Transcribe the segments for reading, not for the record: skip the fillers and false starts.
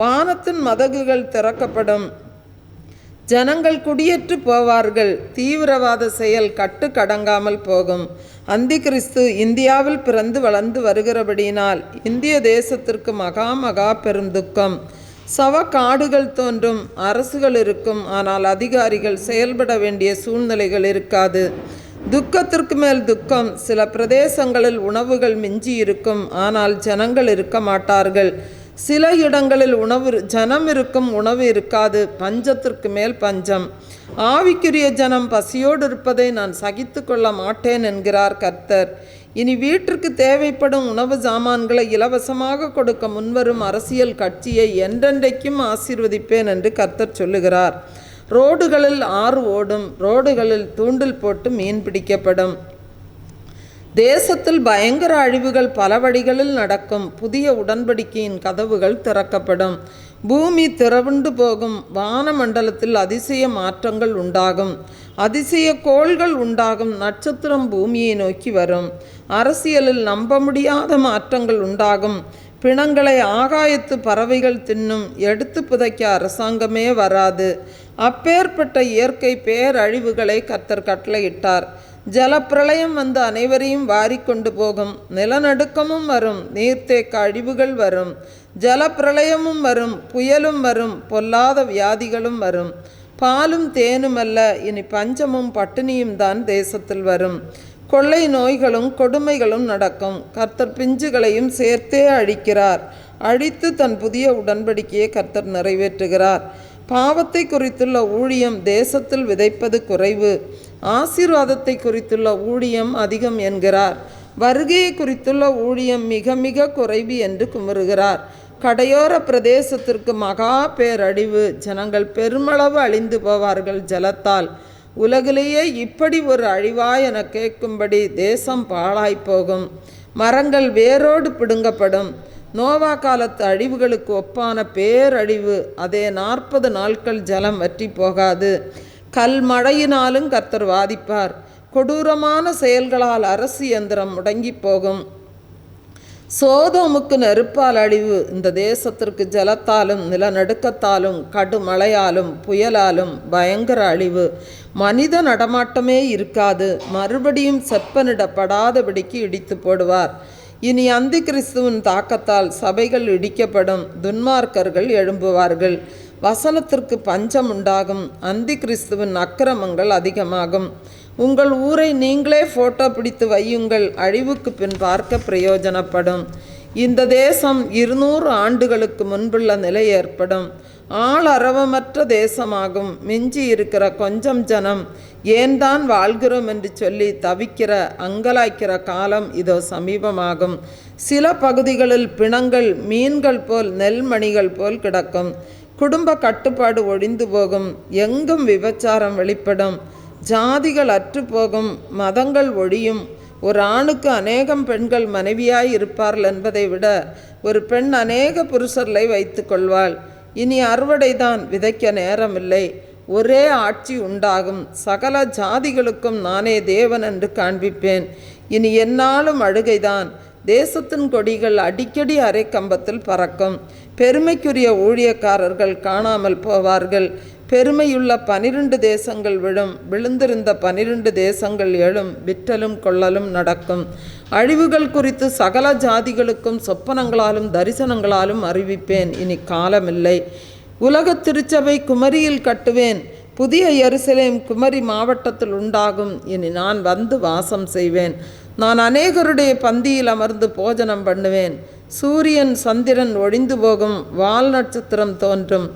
வானத்தின் மதகுகள் திறக்கப்படும். ஜனங்கள் குடியேற்று போவார்கள். தீவிரவாத செயல் கட்டுக்கடங்காமல் போகும். அந்தி கிறிஸ்து இந்தியாவில் பிறந்து வளர்ந்து வருகிறபடியினால் இந்திய தேசத்திற்கு மகா பெருந்துக்கம். சவக்காடுகள் தோன்றும். அரசுகள் இருக்கும், ஆனால் அதிகாரிகள் செயல்பட வேண்டிய சூழ்நிலைகள் இருக்காது. துக்கத்திற்கு மேல் துக்கம். சில பிரதேசங்களில் உணவுகள் மிஞ்சி இருக்கும், ஆனால் ஜனங்கள் இருக்க மாட்டார்கள். சில இடங்களில் ஜனம் இருக்கும், உணவு இருக்காது. பஞ்சத்திற்கு மேல் பஞ்சம். ஆவிக்குரிய ஜனம் பசியோடு இருப்பதை நான் சகித்து கொள்ள மாட்டேன் என்கிறார் கர்த்தர். இனி வீட்டிற்கு தேவைப்படும் உணவு சாமான்களை இலவசமாக கொடுக்க முன்வரும் அரசியல் கட்சியை என்றென்றைக்கும் ஆசீர்வதிப்பேன் என்று கர்த்தர் சொல்லுகிறார். ரோடுகளில் ஆறு ஓடும். ரோடுகளில் தூண்டில் போட்டு மீன் பிடிக்கப்படும். தேசத்தில் பயங்கர அழிவுகள் பல வழிகளில் நடக்கும். புதிய உடன்படிக்கையின் கதவுகள் திறக்கப்படும். பூமி திறவுண்டு போகும். வானமண்டலத்தில் அதிசய மாற்றங்கள் உண்டாகும். அதிசய கோள்கள் உண்டாகும். நட்சத்திரம் பூமியை நோக்கி வரும். அரசியலில் நம்ப முடியாத மாற்றங்கள் உண்டாகும். பிணங்களை ஆகாயத்து பறவைகள் தின்னும். எடுத்து புதைக்க அரசாங்கமே வராது. அப்பேற்பட்ட இயற்கை பேரழிவுகளை கர்த்தர் கட்டளையிட்டார். ஜலப்பிரளயம் வந்து அனைவரையும் வாரிக்கொண்டு போகும். நிலநடுக்கமும் வரும். நீர்த்தேக்க அழிவுகள் வரும். ஜலப்பிரளயமும் வரும். புயலும் வரும். பொல்லாத வியாதிகளும் வரும். பாலும் தேனுமல்ல, இனி பஞ்சமும் பட்டினியும் தான் தேசத்தில் வரும். கொள்ளை நோய்களும் கொடுமைகளும் நடக்கும். கர்த்தர் பிஞ்சுகளையும் சேர்த்தே அழிக்கிறார். அழித்து தன் புதிய உடன்படிக்கையை கர்த்தர் நிறைவேற்றுகிறார். பாவத்தை குறித்துள்ள ஊழியம் தேசத்தில் விதைப்பது குறைவு, ஆசீர்வாதத்தை குறித்துள்ள ஊழியம் அதிகம் என்கிறார். வருகையை குறித்துள்ள ஊழியம் மிக குறைவு என்று குமுறுகிறார். கடையோர பிரதேசத்திற்கு மகா பேரழிவு. ஜனங்கள் பெருமளவு அழிந்து போவார்கள் ஜலத்தால். உலகிலேயே இப்படி ஒரு அழிவா என கேட்கும்படி தேசம் பாழாய்ப்போகும். மரங்கள் வேரோடு பிடுங்கப்படும். நோவா காலத்து அழிவுகளுக்கு ஒப்பான பேரழிவு. அதே 40 நாட்கள் ஜலம் வற்றி போகாது. கல் மழையினாலும் கர்த்தர் வாதிப்பார். கொடூரமான செயல்களால் அரசு இயந்திரம் முடங்கி போகும். சோதோமுக்கு நெருப்பால் அழிவு. இந்த தேசத்திற்கு ஜலத்தாலும் நிலநடுக்கத்தாலும் கடுமழையாலும் புயலாலும் பயங்கர அழிவு. மனித நடமாட்டமே இருக்காது. மறுபடியும் செப்பனிடப்படாதபடிக்கு இடித்து போடுவார். இனி அந்தி கிறிஸ்துவின் தாக்கத்தால் சபைகள் இடிக்கப்படும். துன்மார்க்கர்கள் எழும்புவார்கள். வசனத்திற்கு பஞ்சம் உண்டாகும். அந்தி கிறிஸ்துவின் அக்கிரமங்கள் அதிகமாகும். உங்கள் ஊரை நீங்களே போட்டோ பிடித்து வையுங்கள். அழிவுக்கு பின் பார்க்க பிரயோஜனப்படும். இந்த தேசம் 200 ஆண்டுகளுக்கு முன்புள்ள நிலை ஏற்படும். ஆளரவமற்ற தேசமாகும். மிஞ்சி இருக்கிற கொஞ்சம் ஜனம் ஏன் தான் வாழ்கிறோம் என்று சொல்லி தவிக்கிற அங்கலாய்க்கிற காலம் இதோ சமீபமாகும். சில பகுதிகளில் பிணங்கள் மீன்கள் போல் நெல்மணிகள் போல் கிடக்கும். குடும்ப கட்டுப்பாடு ஒழிந்து போகும். எங்கும் விபச்சாரம் வெளிப்படும். ஜாதிகள் அற்றுப்போகும். மதங்கள் ஒழியும். ஒரு ஆணுக்கு அநேகம் பெண்கள் மனைவியாய் இருப்பார்கள் என்பதை விட ஒரு பெண் அநேக புருஷர்களை வைத்து கொள்வாள். இனி அறுவடைதான், விதைக்க நேரமில்லை. ஒரே ஆட்சி உண்டாகும். சகல ஜாதிகளுக்கும் நானே தேவன் என்று காண்பிப்பேன். இனி எந்நாளும் அழுகைதான். தேசத்தின் கொடிகள் அடிக்கடி அரை கம்பத்தில் பறக்கும். பெருமைக்குரிய ஊழியக்காரர்கள் காணாமல் போவார்கள். பெருமையுள்ள 12 தேசங்கள் விழும். விழுந்திருந்த 12 தேசங்கள் எழும். விற்றலும் கொள்ளலும் நடக்கும். அழிவுகள் குறித்து சகல ஜாதிகளுக்கும் சொப்பனங்களாலும் தரிசனங்களாலும் அறிவிப்பேன். இனி காலமில்லை. உலக திருச்சபை குமரியில் கட்டுவேன். புதிய எருசலேம் குமரி மாவட்டத்தில் உண்டாகும். இனி நான் வந்து வாசம் செய்வேன். நான் அநேகருடைய பந்தியில் அமர்ந்து போஜனம் பண்ணுவேன். சூரியன் சந்திரன் ஒழிந்து போகும். வால் நட்சத்திரம் தோன்றும்.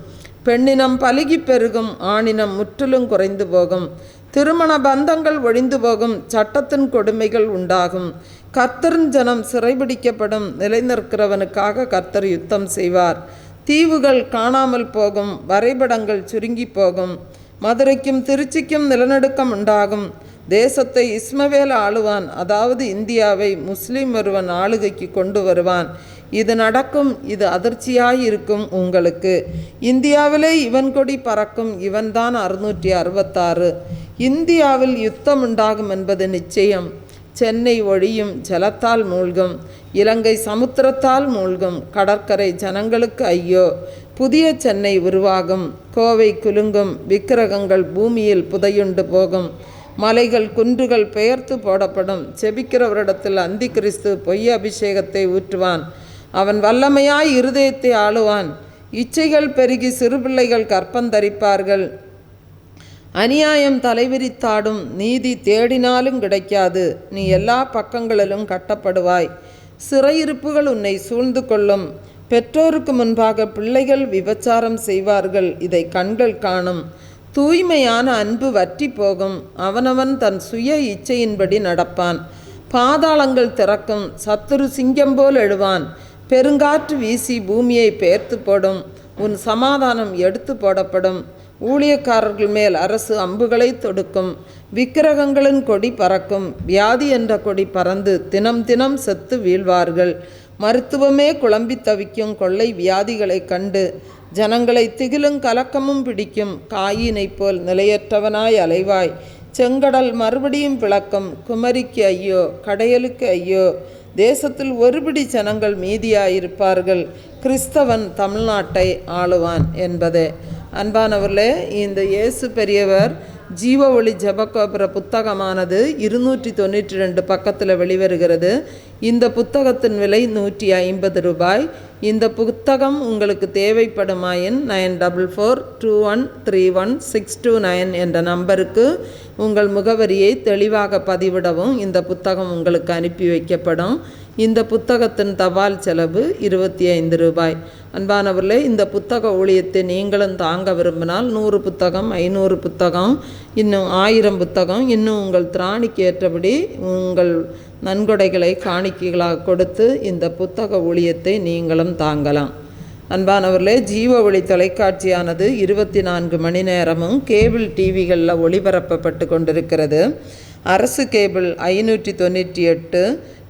பெண்ணினம் பலுகி பெருகும். ஆணினம் முற்றிலும் குறைந்து போகும். திருமண பந்தங்கள் ஒழிந்து போகும். சட்டத்தின் கொடுமைகள் உண்டாகும். கர்த்தரின் ஜனம் சிறைபிடிக்கப்படும். நிலைநிற்கிறவனுக்காக கர்த்தர் யுத்தம் செய்வார். தீவுகள் காணாமல் போகும். வரைபடங்கள் சுருங்கி போகும். மதுரைக்கும் திருச்சிக்கும் நிலநடுக்கம் உண்டாகும். தேசத்தை இஸ்மவேல் ஆளுவான். அதாவது இந்தியாவை முஸ்லீம் ஒருவன் ஆளுகைக்கு கொண்டு வருவான். இது நடக்கும். இது அதிர்ச்சியாயிருக்கும் உங்களுக்கு. இந்தியாவிலே இவன் கொடி பறக்கும். இவன்தான் 666. இந்தியாவில் யுத்தம் உண்டாகும் என்பது நிச்சயம். சென்னை ஒழியும். ஜலத்தால் மூழ்கும். இலங்கை சமுத்திரத்தால் மூழ்கும். கடற்கரை ஜனங்களுக்கு ஐயோ. புதிய சென்னை உருவாகும். கோவை குலுங்கும். விக்கிரகங்கள் பூமியில் புதையுண்டு போகும். மலைகள் குன்றுகள் பெயர்த்து போடப்படும். செபிக்கிறவரிடத்தில் அந்தி கிறிஸ்து பொய் அபிஷேகத்தை ஊற்றுவான். அவன் வல்லமையாய் இருதயத்தை ஆளுவான். இச்சைகள் பெருகி சிறுபிள்ளைகள் கற்பந்தரிப்பார்கள். அநியாயம் தலைவிரித்தாடும். நீதி தேடினாலும் கிடைக்காது. நீ எல்லா பக்கங்களிலும் கட்டப்படுவாய். சிறையிருப்புகள் உன்னை சூழ்ந்து கொள்ளும். பெற்றோருக்கு முன்பாக பிள்ளைகள் விபச்சாரம் செய்வார்கள். இதை கண்கள் காணும். தூய்மையான அன்பு வற்றி போகும். அவனவன் தன் சுய இச்சையின்படி நடப்பான். பாதாளங்கள் திறக்கும். சத்துரு சிங்கம் போல் எழுவான். பெருங்காற்று வீசி பூமியை பெயர்த்து போடும். உன் சமாதானம் எடுத்து போடப்படும். ஊழியக்காரர்கள் மேல் அரசு அம்புகளை தொடுக்கும். விக்கிரகங்களின் கொடி பறக்கும். வியாதி என்ற கொடி பறந்து தினம் தினம் செத்து வீழ்வார்கள். மருத்துவமே குழம்பி தவிக்கும் கொள்ளை வியாதிகளை கண்டு ஜனங்களை திகிலும் கலக்கமும் பிடிக்கும். காயினை போல் நிலையற்றவனாய் அலைவாய். செங்கடல் மறுபடியும் பிளக்கும். குமரிக்கு ஐயோ, கடையலுக்கு ஐயோ. தேசத்தில் ஒருபிடி ஜனங்கள் மீதியாயிருப்பார்கள். கிறிஸ்தவன் தமிழ்நாட்டை ஆளுவான் என்பதே. அன்பானவர்களே, இந்த இயேசு பெரியவர் ஜீவ ஒளி ஜெபகோபுர புத்தகமானது 292 பக்கத்தில் வெளிவருகிறது. இந்த புத்தகத்தின் விலை 150 ரூபாய். இந்த புத்தகம் உங்களுக்கு தேவைப்படுமாயின் 9442131629 என்ற நம்பருக்கு உங்கள் முகவரியை தெளிவாக பதிவிடவும் இந்த புத்தகம் உங்களுக்கு அனுப்பி வைக்கப்படும். இந்த புத்தகத்தின் தபால் செலவு 25 ரூபாய். அன்பானவர்களே, இந்த புத்தக ஊழியத்தை நீங்களும் தாங்க விரும்பினால் 100 புத்தகம், 500 புத்தகம், இன்னும் 1000 புத்தகம், இன்னும் உங்கள் திராணிக்கு ஏற்றபடி உங்கள் நன்கொடைகளை காணிக்கைகளாக கொடுத்து இந்த புத்தக ஊழியத்தை நீங்களும் தாங்கலாம். அன்பானவர்களே, ஜீவ ஒளி தொலைக்காட்சியானது 24 மணி நேரமும் கேபிள் டிவிகளில் ஒளிபரப்பப்பட்டு கொண்டிருக்கிறது. அரசு cable 598,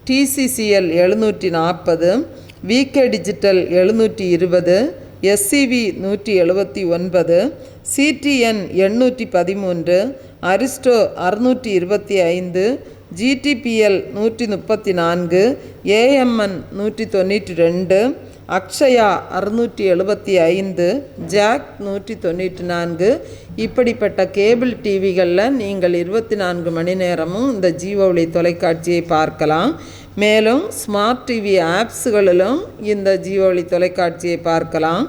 TCCL 740, VK digital 720, SCV 179, CDN 813, Aristo 625, GTPL 134, AMN 192, Akshaya 675, Jack 194. இப்படிப்பட்ட கேபிள் டிவிகளில் நீங்கள் 24 மணி நேரமும் இந்த ஜீவ ஒளி தொலைக்காட்சியை பார்க்கலாம். மேலும் ஸ்மார்ட் டிவி ஆப்ஸுகளிலும் இந்த ஜீவ ஒளி தொலைக்காட்சியை பார்க்கலாம்.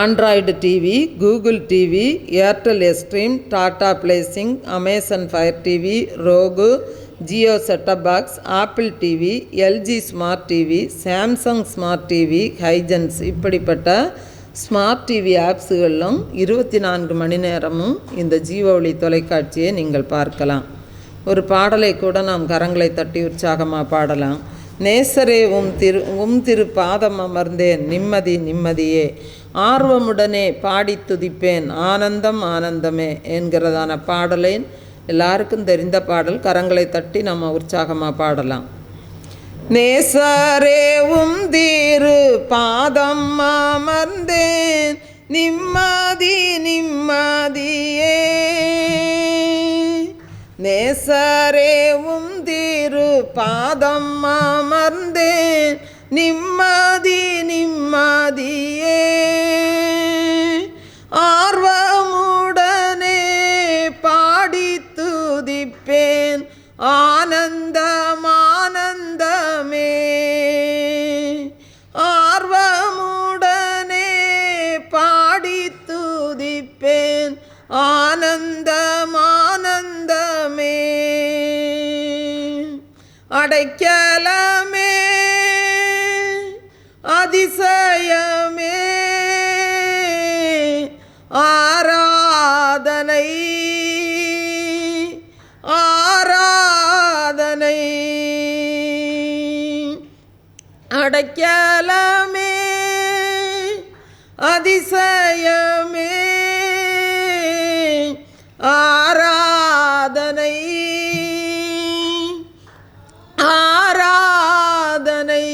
Android TV, Google TV, Airtel Xtreme, Tata placing, Amazon fire TV, rohu, Jio setup box, apple TV, LG smart TV, Samsung smart TV, Huygens இப்படிப்பட்ட ஸ்மார்ட் டிவி ஆப்ஸுகளிலும் 24 மணி நேரமும் இந்த ஜீவ ஒளி தொலைக்காட்சியை நீங்கள் பார்க்கலாம். ஒரு பாடலை கூட நாம் கரங்களை தட்டி உற்சாகமாக பாடலாம். நேசரே உம் திரு பாதம் அமர்ந்தேன், நிம்மதி நிம்மதியே, ஆர்வமுடனே பாடி துதிப்பேன், ஆனந்தம் ஆனந்தமே என்கிறதான பாடலை எல்லாருக்கும் தெரிந்த பாடல். கரங்களை தட்டி நம்ம உற்சாகமாக பாடலாம். நேசரே உம் திரு பாதம் அமர்ந்தேன், நிம்மதி நிம்மதியே, நேசரே உம் திரு பாதம் அமர்ந்தேன், நிம்மதி நிம்மதியே, ஆர்வமுடனே பாடி துதிப்பேன், ஆனந்தம் ஆனந்தமே, ஆர்வமுடனே பாடி துதிப்பேன், ஆனந்தம் ஆனந்தமே, அடைக்கலமே அதிசயமே, ஆராதனை ஆராதனை, அடைக்கலமே அதிசயமே, ஆராதனை ஆராதனை,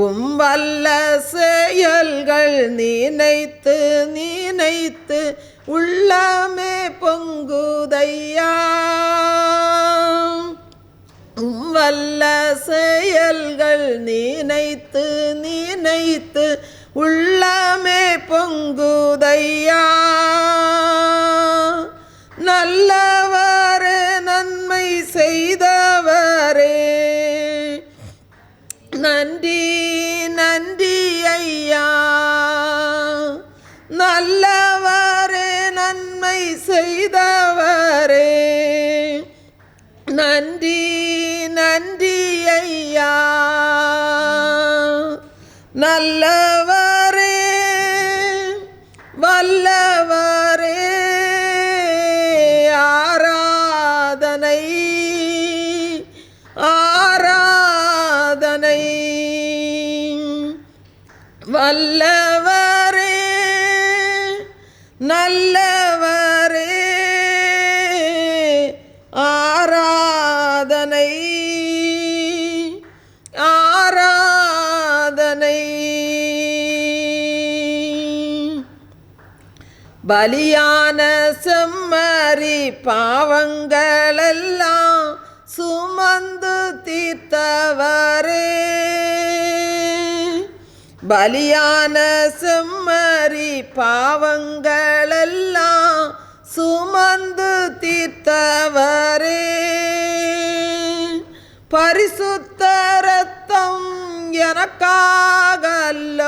உம் வல்ல செயல்கள் நினைத்து நினைத்து உள்ளமே பொங்குதையா, வல்ல செயல்கள் நினைத்து நினைத்து உள்ளமே பொங்குதையா. நல்லவரே நன்மை செய்தவரே நன்றி நன்றி ஐயா. நல்லவரே நன்மை செய்தவரே நன்றி நன்றி ஐயா. நல்லவரே வல்லவரே ஆராதனை ஆராதனை. வல்லவரே நல்லவரே ஆராதனை ஆராதனை. பலியான செம்மறி பாவங்களெல்லாம் சுமந்து தீர்த்தவரே. பலியான செம்மறி பாவங்களெல்லாம் சுமந்து தீர்த்தவரே. பரிசுத்த இரத்தம் எனக்காக அல்ல,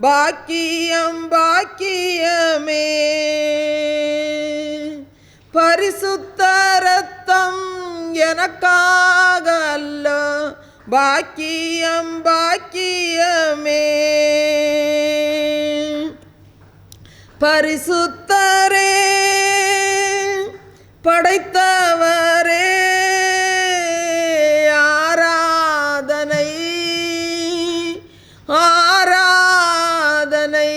பாக்கியம் பாக்கியமே. பரிசுத்த இரத்தம் எனக்காக அல்ல, பாக்கியம் பாக்கியமே. பரிசுத்தரே படைத்தவரே ஆராதனை ஆராதனை.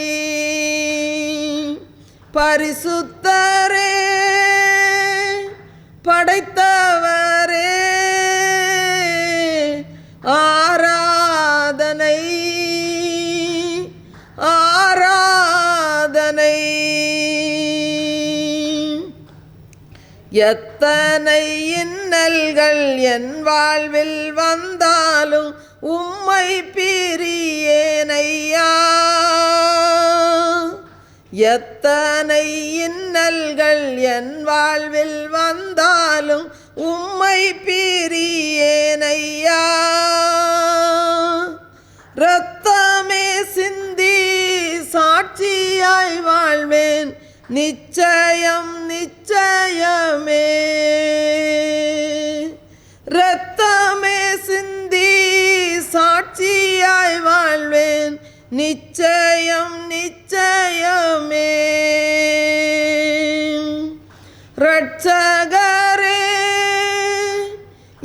பரிசுத்தரே படைத்தவரே ஆராதனை ஆராதனை. எத்தனை இன்னல்கள் என் வாழ்வில் வந்தாலும் உம்மை பிரியேனையா. எத்தனை இன்னல்கள் என் வாழ்வில் வந்தாலும் உம்மை பிரியேனையா. இரத்தமே சிந்தி சாட்சியாய் வாழ்வேன், நிச்சயம் நிச்சயமே. இரத்தமே சிந்தி சாட்சியாய் வாழ்வேன், நிச்சயம் நிச்சயமே. இரட்சகரே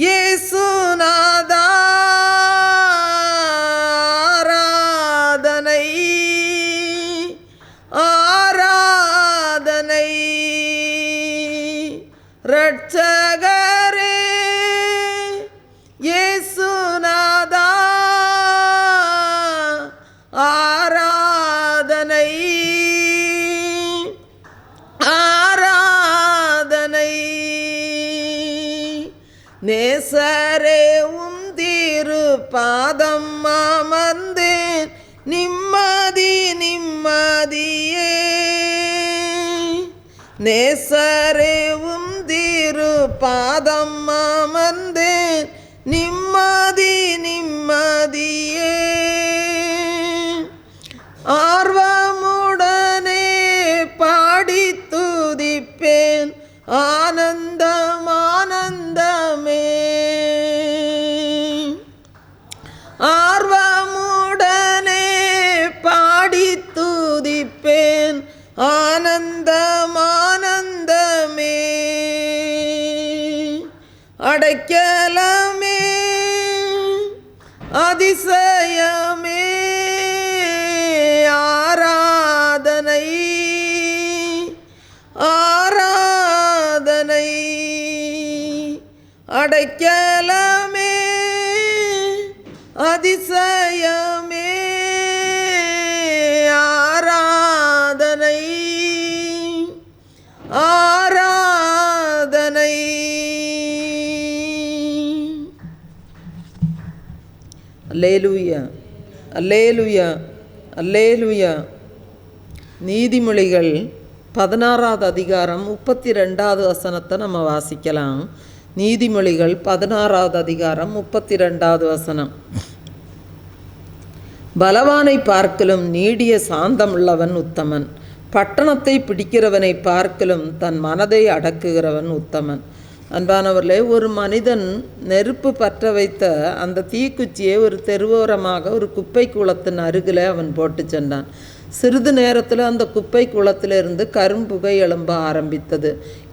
இயேசுநாதா ஆராதனை ஆராதனை. இரட்சகரே இயேசுநாதா ஆராதனை ஆராதனை. நேசரே உந்திரு பாதம் அமர்ந்தேன், நிம்மதி நிம்மதியே. நேசரே உந்திரு பாதம் அமர்ந்தேன், நிம்மதி நிம்மதியே. ஆர்வமுடனே பாடி துதிப்பேன், ஆனந்தம் ஆனந்தமே. ஆர்வமுடனே பாடி துதிப்பேன், ஆனந்தம் ஆனந்தமே. அல்லேலூயா, அல்லேலூயா, அல்லேலூயா. நீதிமொழிகள் 16வது அதிகாரம் 32வது வசனத்தை நம்ம வாசிக்கலாம். நீதிமொழிகள் 16வது அதிகாரம் 32வது வசனம். பலவானை பார்க்கலும் நீடிய சாந்தமுள்ளவன் உத்தமன், பட்டணத்தை பிடிக்கிறவனை பார்க்கலும் தன் மனதை அடக்குகிறவன் உத்தமன். அன்பானவர்களே, ஒரு மனிதன் நெருப்பு பற்ற வைத்த அந்த தீக்குச்சியை ஒரு தெருவோரமாக ஒரு குப்பை கூளத்தின் அருகில் அவன் போட்டு சென்றான். சிறிது நேரத்தில் அந்த குப்பை குளத்திலிருந்து கரும்புகை எழும்ப ஆரம்பித்தது.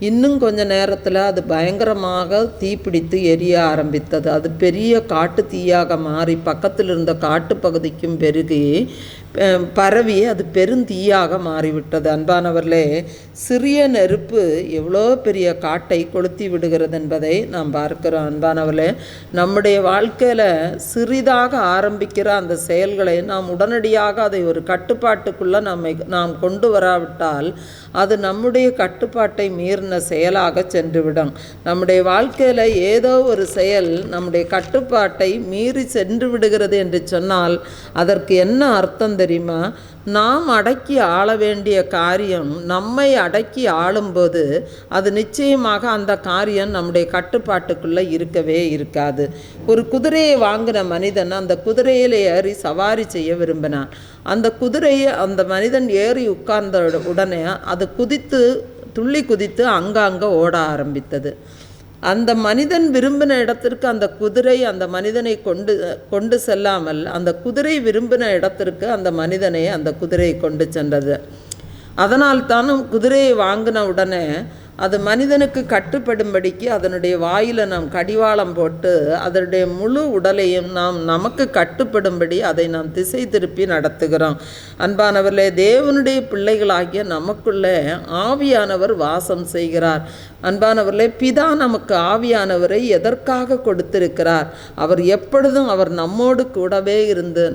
இன்னும் கொஞ்ச நேரத்தில் அது பயங்கரமாக தீப்பிடித்து எரிய ஆரம்பித்தது. அது பெரிய காட்டு தீயாக மாறி பக்கத்தில் இருந்த காட்டு பகுதிக்கும் பெருகி பரவி அது பெருந்தீயாக மாறிவிட்டது. அன்பானவர்களே, சிறிய நெருப்பு எவ்வளோ பெரிய காட்டை கொளுத்தி விடுகிறது என்பதை நாம் பார்க்கிறோம். அன்பானவர்களே, நம்முடைய வாழ்க்கையில் சிறிதாக ஆரம்பிக்கிற அந்த செயல்களை நாம் உடனடியாக அதை ஒரு கட்டுப்பாட்டுக்குள்ளே நாம் கொண்டு வராவிட்டால் அது நம்முடைய கட்டுப்பாட்டை மீறின செயலாக சென்றுவிடும். நம்முடைய வாழ்க்கையில் ஏதோ ஒரு செயல் நம்முடைய கட்டுப்பாட்டை மீறி சென்று விடுகிறது என்று சொன்னால் அதற்கு என்ன அர்த்தம் தெரியுமா? நாம் அடக்கி ஆள வேண்டிய காரியம் நம்மை அடக்கி ஆளும்போது அது நிச்சயமாக அந்த காரியம் நம்முடைய கட்டுப்பாட்டுக்குள்ளே இருக்கவே இருக்காது. ஒரு குதிரையை வாங்கின மனிதன் அந்த குதிரையில் ஏறி சவாரி செய்ய விரும்பினான். அந்த குதிரையை அந்த மனிதன் ஏறி உட்கார்ந்த உடனே அது துள்ளி குதித்து அங்கங்கே ஓட ஆரம்பித்தது. அந்த மனிதன் விரும்பின இடத்திற்கு அந்த குதிரை அந்த மனிதனை கொண்டு செல்லாமல் அந்த குதிரை விரும்பின இடத்திற்கு அந்த மனிதனை அந்த குதிரையை கொண்டு சென்றது. அதனால் தானும் குதிரையை வாங்கின உடனே அது மனிதனுக்கு கட்டுப்படும்படிக்கு அதனுடைய வாயில் நாம் கடிவாளம் போட்டு அதனுடைய முழு உடலையும் நமக்கு கட்டுப்படும்படி அதை நாம் திசை திருப்பி நடத்துகிறோம். அன்பானவர்களே, தேவனுடைய பிள்ளைகளாகிய நமக்குள்ளே ஆவியானவர் வாசம் செய்கிறார். அன்பானவர்களே, பிதா நமக்கு ஆவியானவரை எதற்காக கொடுத்திருக்கிறார்? அவர் எப்பொழுதும் அவர் நம்மோடு கூடவே இருந்து